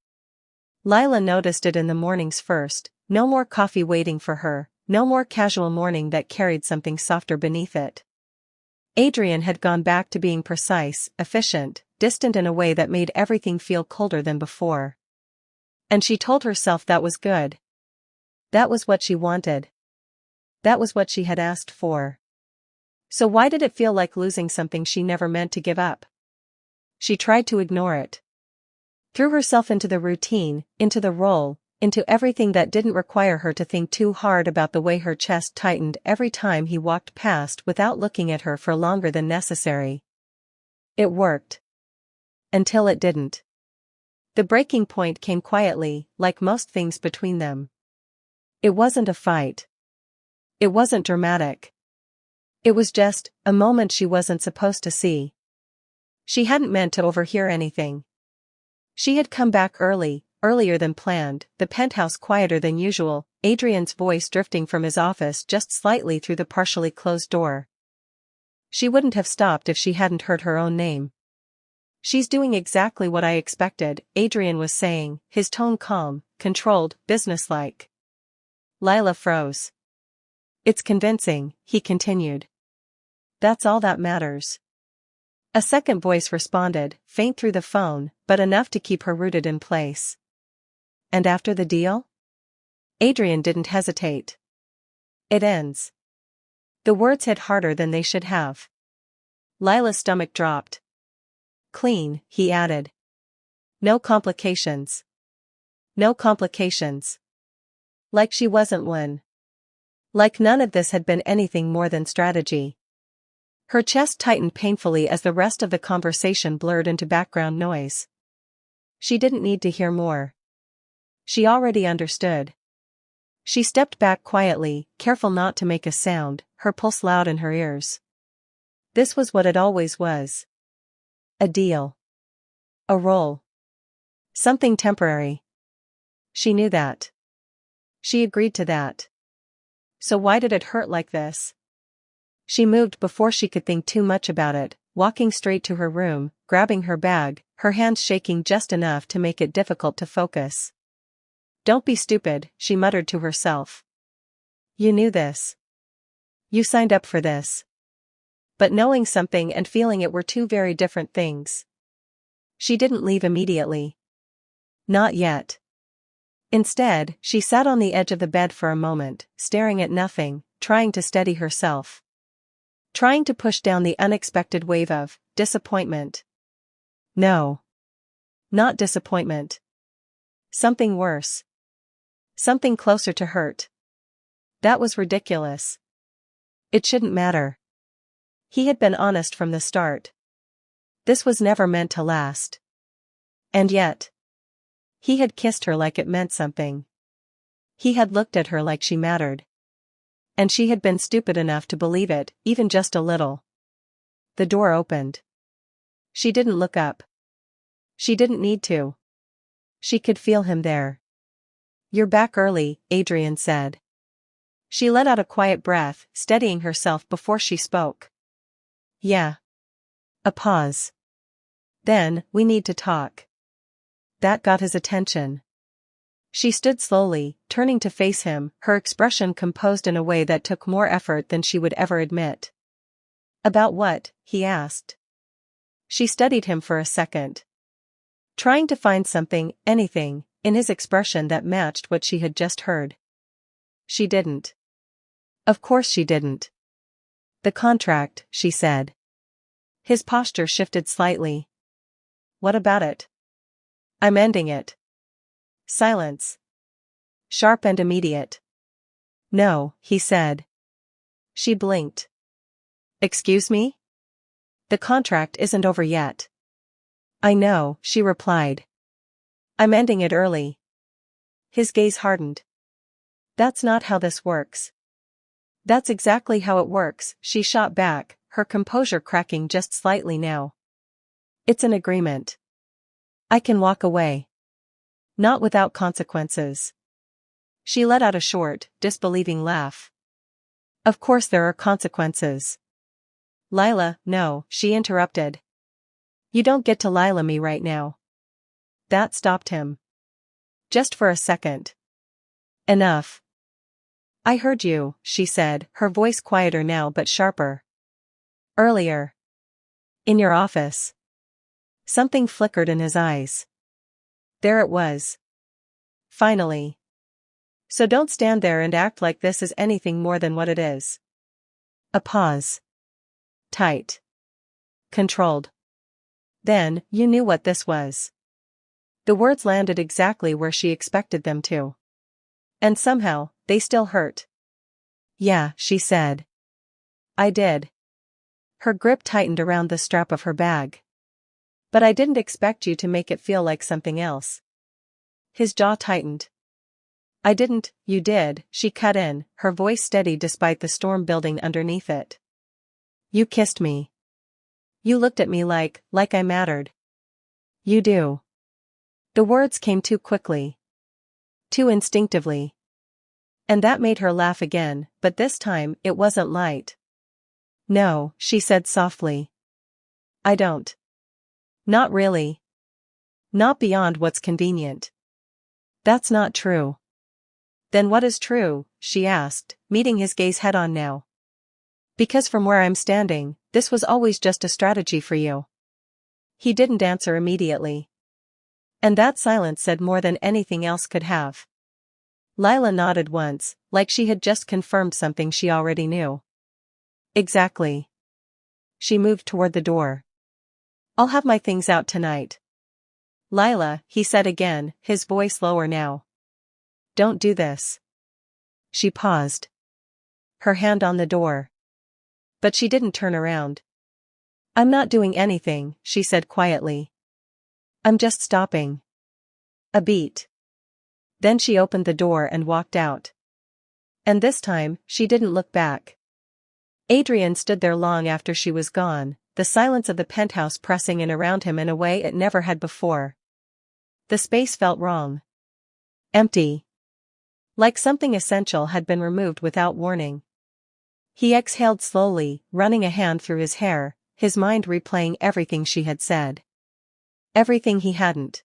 S1: Lila noticed it in the mornings first, no more coffee waiting for her, no more casual morning that carried something softer beneath it. Adrian had gone back to being precise, efficient, distant in a way that made everything feel colder than before. And she told herself that was good. That was what she wanted. That was what she had asked for. So why did it feel like losing something she never meant to give up? She tried to ignore it. Threw herself into the routine, into the role, into everything that didn't require her to think too hard about the way her chest tightened every time he walked past without looking at her for longer than necessary. It worked. Until it didn't. The breaking point came quietly, like most things between them. It wasn't a fight. It wasn't dramatic. It was just a moment she wasn't supposed to see. She hadn't meant to overhear anything. She had come back early, earlier than planned, the penthouse quieter than usual, Adrian's voice drifting from his office just slightly through the partially closed door. She wouldn't have stopped if she hadn't heard her own name. She's doing exactly what I expected, Adrian was saying, his tone calm, controlled, businesslike. Lila froze. It's convincing, he continued. That's all that matters. A second voice responded, faint through the phone, but enough to keep her rooted in place. And after the deal? Adrian didn't hesitate. It ends. The words hit harder than they should have. Lila's stomach dropped. Clean, he added. No complications. No complications. Like she wasn't one. Like none of this had been anything more than strategy. Her chest tightened painfully as the rest of the conversation blurred into background noise. She didn't need to hear more. She already understood. She stepped back quietly, careful not to make a sound, her pulse loud in her ears. This was what it always was. A deal. A role. Something temporary. She knew that. She agreed to that. So why did it hurt like this? She moved before she could think too much about it, walking straight to her room, grabbing her bag, her hands shaking just enough to make it difficult to focus. Don't be stupid, she muttered to herself. You knew this. You signed up for this. But knowing something and feeling it were two very different things. She didn't leave immediately. Not yet. Instead, she sat on the edge of the bed for a moment, staring at nothing, trying to steady herself. Trying to push down the unexpected wave of disappointment. No. Not disappointment. Something worse. Something closer to hurt. That was ridiculous. It shouldn't matter. He had been honest from the start. This was never meant to last. And yet. He had kissed her like it meant something. He had looked at her like she mattered. And she had been stupid enough to believe it, even just a little. The door opened. She didn't look up. She didn't need to. She could feel him there. You're back early, Adrian said. She let out a quiet breath, steadying herself before she spoke. Yeah. A pause. Then, we need to talk. That got his attention. She stood slowly, turning to face him, her expression composed in a way that took more effort than she would ever admit. About what? He asked. She studied him for a second, trying to find something, anything, in his expression that matched what she had just heard. She didn't. Of course she didn't. The contract, she said. His posture shifted slightly. What about it? I'm ending it. Silence. Sharp and immediate. No, he said. She blinked. Excuse me? The contract isn't over yet. I know, she replied. I'm ending it early. His gaze hardened. That's not how this works. That's exactly how it works, she shot back, her composure cracking just slightly now. It's an agreement. I can walk away. Not without consequences. She let out a short, disbelieving laugh. Of course there are consequences. Lila, no, she interrupted. You don't get to Lila me right now. That stopped him. Just for a second. Enough. I heard you, she said, her voice quieter now but sharper. Earlier. In your office. Something flickered in his eyes. There it was. Finally. So don't stand there and act like this is anything more than what it is. A pause. Tight. Controlled. Then, you knew what this was. The words landed exactly where she expected them to. And somehow, they still hurt. Yeah, she said. I did. Her grip tightened around the strap of her bag. But I didn't expect you to make it feel like something else. His jaw tightened. I didn't, you did, she cut in, her voice steady despite the storm building underneath it. You kissed me. You looked at me like I mattered. You do. The words came too quickly. Too instinctively. And that made her laugh again, but this time, it wasn't light. No, she said softly. I don't. Not really. Not beyond what's convenient. That's not true. Then what is true? She asked, meeting his gaze head-on now. Because from where I'm standing, this was always just a strategy for you. He didn't answer immediately. And that silence said more than anything else could have. Lila nodded once, like she had just confirmed something she already knew. Exactly. She moved toward the door. I'll have my things out tonight. Lila, he said again, his voice lower now. Don't do this. She paused. Her hand on the door. But she didn't turn around. I'm not doing anything, she said quietly. I'm just stopping. A beat. Then she opened the door and walked out. And this time, she didn't look back. Adrian stood there long after she was gone, the silence of the penthouse pressing in around him in a way it never had before. The space felt wrong. Empty. Like something essential had been removed without warning. He exhaled slowly, running a hand through his hair, his mind replaying everything she had said. Everything he hadn't.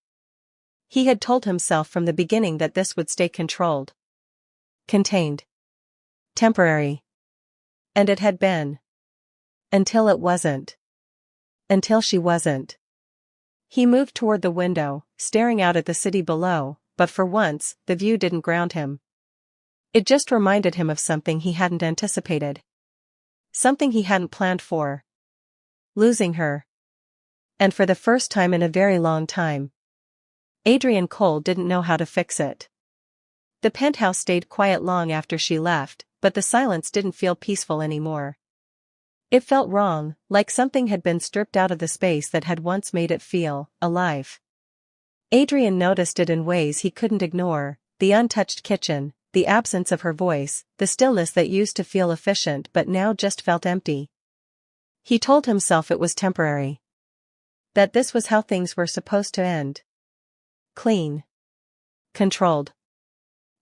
S1: He had told himself from the beginning that this would stay controlled. Contained. Temporary. And it had been. Until it wasn't. Until she wasn't. He moved toward the window, staring out at the city below, but for once, the view didn't ground him. It just reminded him of something he hadn't anticipated. Something he hadn't planned for. Losing her. And for the first time in a very long time. Adrian Cole didn't know how to fix it. The penthouse stayed quiet long after she left, but the silence didn't feel peaceful anymore. It felt wrong, like something had been stripped out of the space that had once made it feel alive. Adrian noticed it in ways he couldn't ignore, the untouched kitchen, the absence of her voice, the stillness that used to feel efficient but now just felt empty. He told himself it was temporary. That this was how things were supposed to end. Clean. Controlled.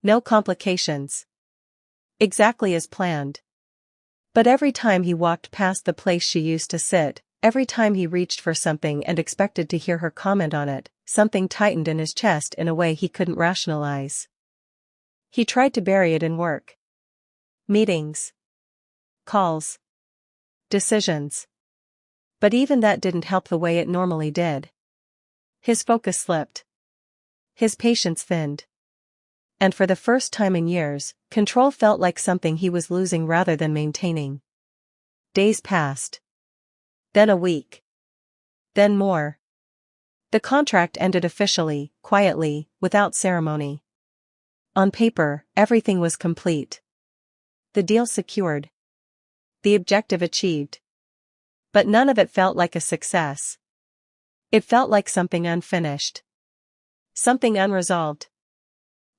S1: No complications. Exactly as planned. But every time he walked past the place she used to sit, every time he reached for something and expected to hear her comment on it, something tightened in his chest in a way he couldn't rationalize. He tried to bury it in work. Meetings. Calls. Decisions. But even that didn't help the way it normally did. His focus slipped. His patience thinned. And for the first time in years, control felt like something he was losing rather than maintaining. Days passed. Then a week. Then more. The contract ended officially, quietly, without ceremony. On paper, everything was complete. The deal secured. The objective achieved. But none of it felt like a success. It felt like something unfinished. Something unresolved.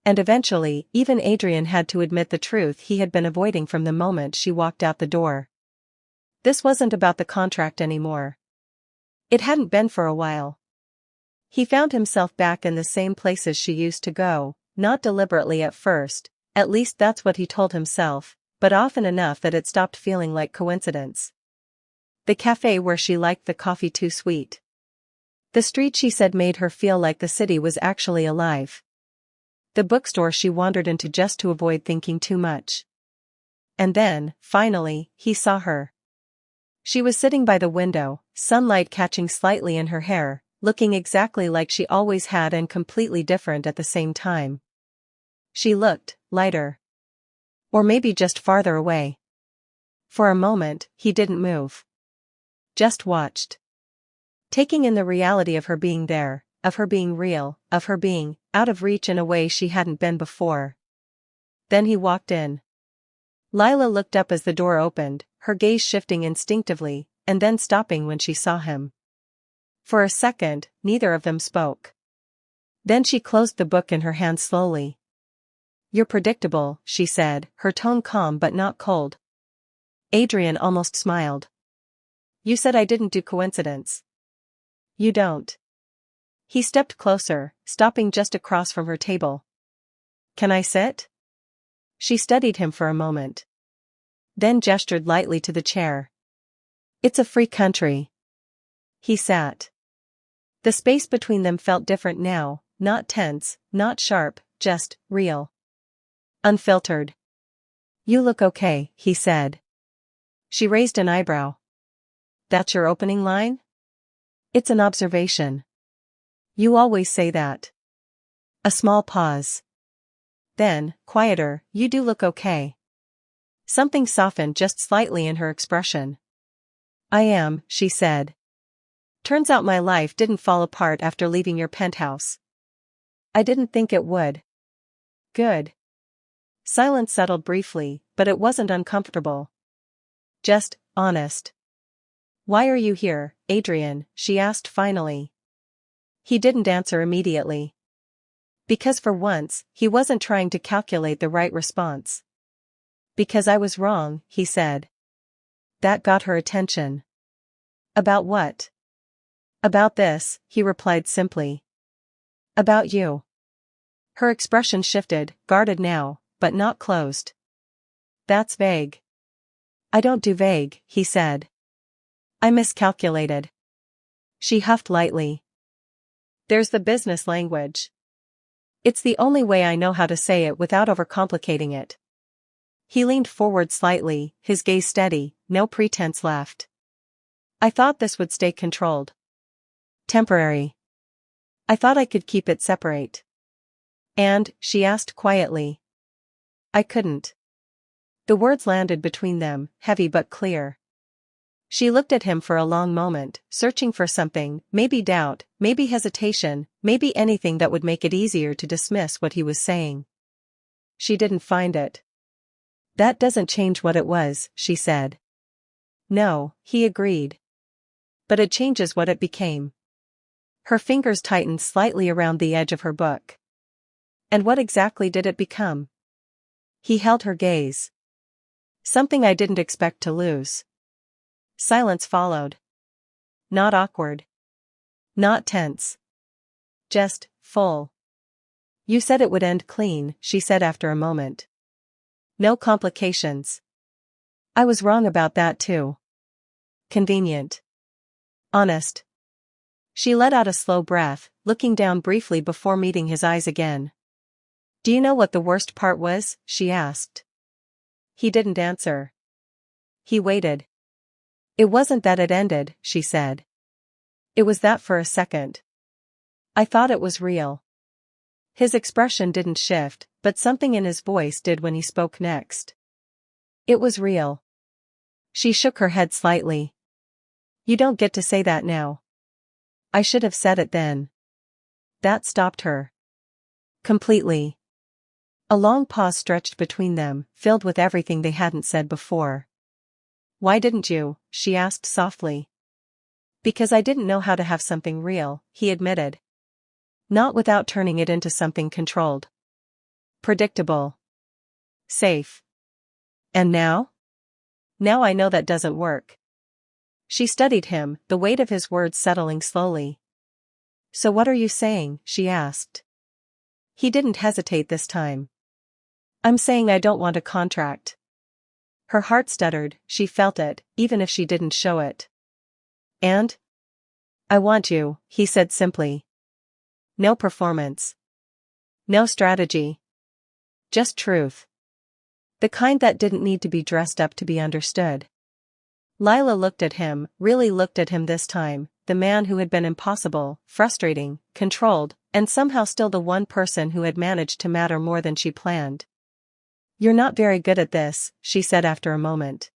S1: And eventually, even Adrian had to admit the truth he had been avoiding from the moment she walked out the door. This wasn't about the contract anymore. It hadn't been for a while. He found himself back in the same places she used to go, not deliberately at first, at least that's what he told himself, but often enough that it stopped feeling like coincidence. The cafe where she liked the coffee too sweet. The street she said made her feel like the city was actually alive. The bookstore she wandered into just to avoid thinking too much. And then, finally, he saw her. She was sitting by the window, sunlight catching slightly in her hair, looking exactly like she always had and completely different at the same time. She looked lighter. Or maybe just farther away. For a moment, he didn't move. Just watched. Taking in the reality of her being there, of her being real, of her being out of reach in a way she hadn't been before. Then he walked in. Lila looked up as the door opened, her gaze shifting instinctively, and then stopping when she saw him. For a second, neither of them spoke. Then she closed the book in her hand slowly. "You're predictable," she said, her tone calm but not cold. Adrian almost smiled. "You said I didn't do coincidence." "You don't." He stepped closer, stopping just across from her table. "Can I sit?" She studied him for a moment. Then gestured lightly to the chair. "It's a free country." He sat. The space between them felt different now, not tense, not sharp, just real. Unfiltered. "You look okay," he said. She raised an eyebrow. "That's your opening line?" "It's an observation." "You always say that." A small pause. Then, quieter, "You do look okay." Something softened just slightly in her expression. "I am," she said. "Turns out my life didn't fall apart after leaving your penthouse." "I didn't think it would." "Good." Silence settled briefly, but it wasn't uncomfortable. Just honest. "Why are you here, Adrian?" she asked finally. He didn't answer immediately. Because for once, he wasn't trying to calculate the right response. "Because I was wrong," he said. That got her attention. "About what?" "About this," he replied simply. "About you." Her expression shifted, guarded now, but not closed. "That's vague." "I don't do vague," he said. "I miscalculated." She huffed lightly. "There's the business language. It's the only way I know how to say it without overcomplicating it." He leaned forward slightly, his gaze steady, no pretense left. "I thought this would stay controlled. Temporary. I thought I could keep it separate." "And," she asked quietly. "I couldn't." The words landed between them, heavy but clear. She looked at him for a long moment, searching for something, maybe doubt, maybe hesitation, maybe anything that would make it easier to dismiss what he was saying. She didn't find it. "That doesn't change what it was," she said. "No," he agreed. "But it changes what it became." Her fingers tightened slightly around the edge of her book. "And what exactly did it become?" He held her gaze. "Something I didn't expect to lose." Silence followed. Not awkward. Not tense. Just full. "You said it would end clean," she said after a moment. "No complications." "I was wrong about that too." Convenient. Honest. She let out a slow breath, looking down briefly before meeting his eyes again. "Do you know what the worst part was?" she asked. He didn't answer. He waited. It wasn't that it ended, she said. It was that for a second. I thought it was real. His expression didn't shift, but something in his voice did when he spoke next. It was real. She shook her head slightly. You don't get to say that now. I should have said it then. That stopped her. Completely. A long pause stretched between them, filled with everything they hadn't said before. Why didn't you? She asked softly. Because I didn't know how to have something real, he admitted. Not without turning it into something controlled. Predictable. Safe. And now? Now I know that doesn't work. She studied him, the weight of his words settling slowly. So what are you saying? She asked. He didn't hesitate this time. I'm saying I don't want a contract. Her heart stuttered, she felt it, even if she didn't show it. And? I want you, he said simply. No performance. No strategy. Just truth. The kind that didn't need to be dressed up to be understood. Lila looked at him, really looked at him this time, the man who had been impossible, frustrating, controlled, and somehow still the one person who had managed to matter more than she planned. You're not very good at this, she said after a moment.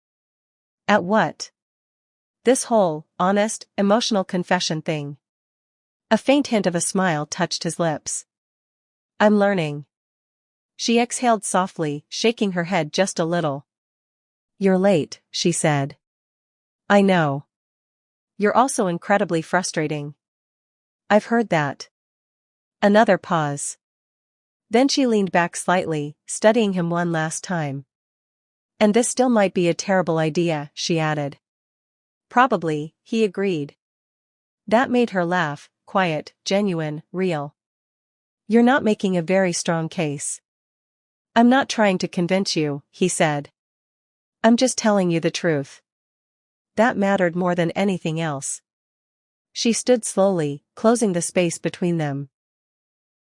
S1: At what? This whole, honest, emotional confession thing. A faint hint of a smile touched his lips. I'm learning. She exhaled softly, shaking her head just a little. You're late, she said. I know. You're also incredibly frustrating. I've heard that. Another pause. Then she leaned back slightly, studying him one last time. And this still might be a terrible idea, she added. Probably, he agreed. That made her laugh, quiet, genuine, real. You're not making a very strong case. I'm not trying to convince you, he said. I'm just telling you the truth. That mattered more than anything else. She stood slowly, closing the space between them.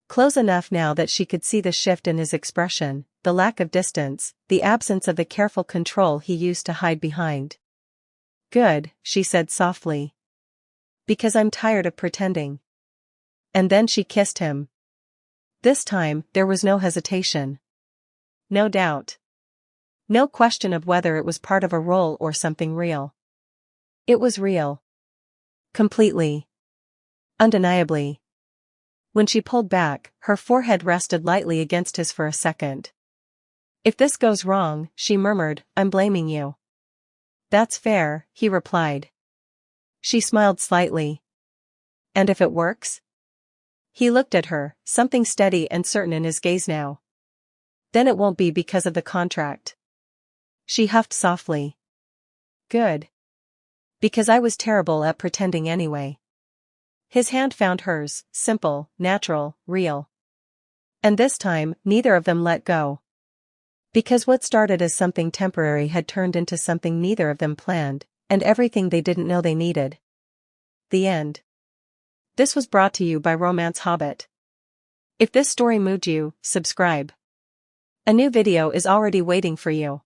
S1: Close enough now that she could see the shift in his expression, the lack of distance, the absence of the careful control he used to hide behind. Good, she said softly. Because I'm tired of pretending. And then she kissed him. This time, there was no hesitation. No doubt. No question of whether it was part of a role or something real. It was real. Completely. Undeniably. When she pulled back, her forehead rested lightly against his for a second. If this goes wrong, she murmured, I'm blaming you. That's fair, he replied. She smiled slightly. And if it works? He looked at her, something steady and certain in his gaze now. Then it won't be because of the contract. She huffed softly. Good. Because I was terrible at pretending anyway. His hand found hers, simple, natural, real. And this time, neither of them let go. Because what started as something temporary had turned into something neither of them planned, and everything they didn't know they needed. The end. This was brought to you by Romance Hobbit. If this story moved you, subscribe. A new video is already waiting for you.